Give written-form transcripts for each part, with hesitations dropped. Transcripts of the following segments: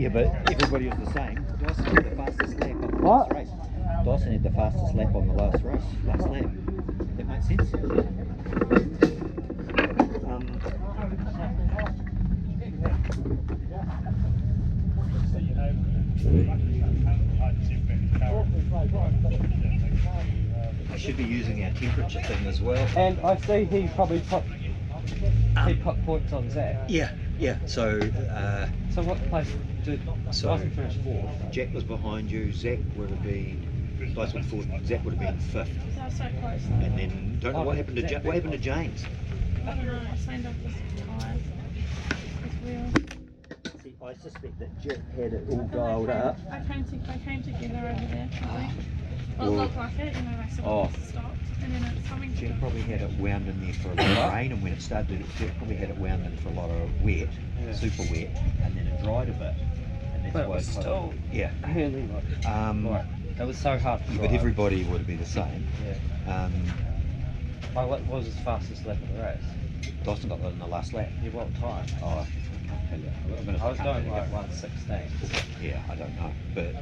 Yeah, but everybody was the same. Dyson had the fastest lap on the last race. Dyson had the fastest lap on the last race, last lap. That makes sense? I should be using our temperature thing as well. And I see he probably put points on Zach. Yeah. So So what place did Dyson finish fourth? Jack was behind you. Zach would have been. Dyson was fourth. Zach would have been fifth. That was so close. And then don't know what happened to what happened to James. I don't know. I signed off his tyres. His wheels. See, I suspect that Jack had it all dialed up. I came together over there. I think. Well, it Well- looked like it. You know, they sort of stopped, and then it's coming. Jack probably had it wound in there for a lot of rain, and when it started, Jack probably had it wound in for a lot of wet, super wet, and then it dried a bit. And that's But it why was still yeah. really like, it was so hard to drive. But everybody would be the same. Yeah. Like, what was his fastest lap of the race? Dyson got that in the last lap. He what time? Oh, I can't tell you. I was going like 1:16. Yeah, I don't know, but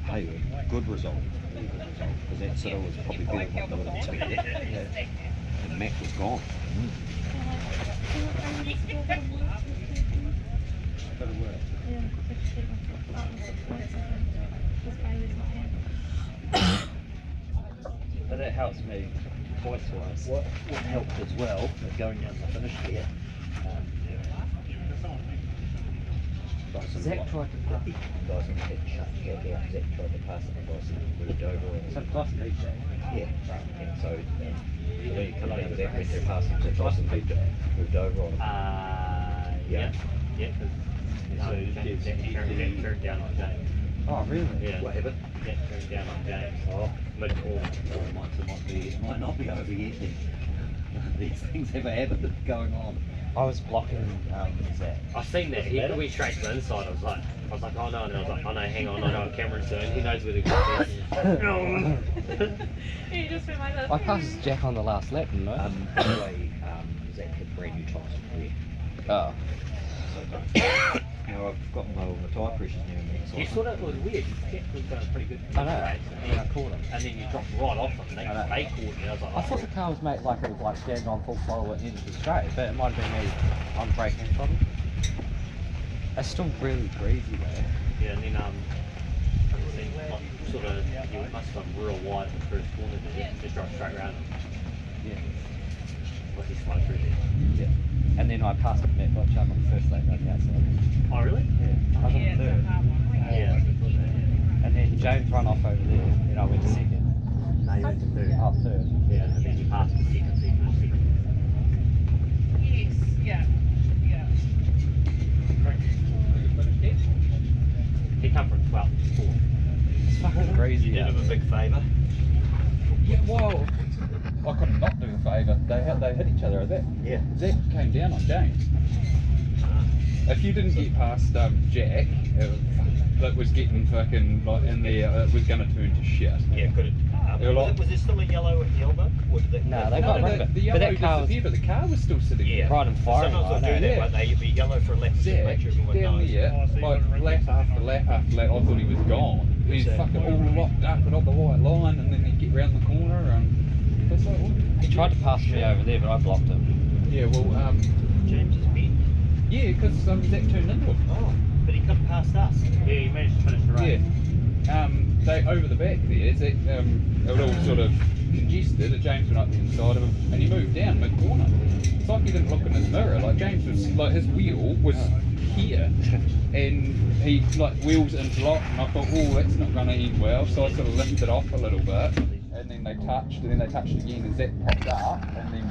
hey, good result. Because that sort of was probably better than what they would have taken. Yeah. And Mac was gone. Gotta work. Yeah, But that helps me points wise. What helped as well, going down the finish there, Dyson Zach tried to Dyson had shut Jack out. Zach tried to pass it and Dyson moved over. So Dyson beat Jack. Yeah, and so when you come down, Zach went to pass him, so Dyson moved over on him. Yeah, because Jack turned down on James. Oh really? Yeah. What happened? Jack turned down on James. Oh, It might not be over yet then. These things have a habit of going on. I was blocking Zach. I seen that. He went straight to the inside. I was like, oh no, and I was like, oh no, hang on, I know Cameron's doing. He knows where the gun is. You just went like that. I passed Jack on the last lap, didn't I? By the way, Zach had brand new tyres on rear. Oh. Now I've got my tyre pressures now and then, so You thought it was weird. Jack was going pretty good. I know. And I caught him. And then you dropped right off him. They I know. caught you. I was like, I thought the car was made like it was like jammed on full throttle and into the straight, but it might have been me on braking problem. It's still really breezy there. yeah, and then I think like, sort of you must have gone real wide in the first corner. Just drive straight around him. Yeah. Like he slowed through there. Yeah. And then I passed Matt Botch up on the first lap on the outside. Oh really? Yeah. I was on third. Yeah. And then James ran off over there, and I went second. no, you went to third. Oh, third. Yeah, and then you passed the second. Yes, yeah. He come from 12th to 4th. It's fucking crazy. You did him a big favour. Yeah, well, I couldn't not do a favour. They hit each other at that. Yeah. Zach came down on James. If you didn't get past Jack, that was getting fucking like in there. It was going to turn to shit. Yeah, could They were like- was there still a yellow at the elbow? Or did No, they No, got rid of the it. But yellow that car was disappeared, but the car was still sitting Yeah. there. right and firing. Sometimes I they'll do know. that, Yeah. won't they? You'd be yellow for a lap, just to Zach make sure everyone down knows. there, like lap after lap after lap, I thought he was gone. He's fucking all locked up and on the white line, and then he'd get round the corner, and it's like, what? He tried to pass me over there, but I blocked him. Yeah, well, James is bent. yeah, because Zach turned into him. Oh, but he couldn't pass us. Yeah, he managed to finish the race. Yeah. They over the back there, Zach, it was all sort of congested, and James went up the inside of him, and he moved down mid-corner. It's like he didn't look in his mirror, like James was, like his wheel was here, and he like wheels interlocked, and I thought, oh, that's not going to end well, so I sort of lifted off a little bit, and then they touched again, and Zach popped up, and then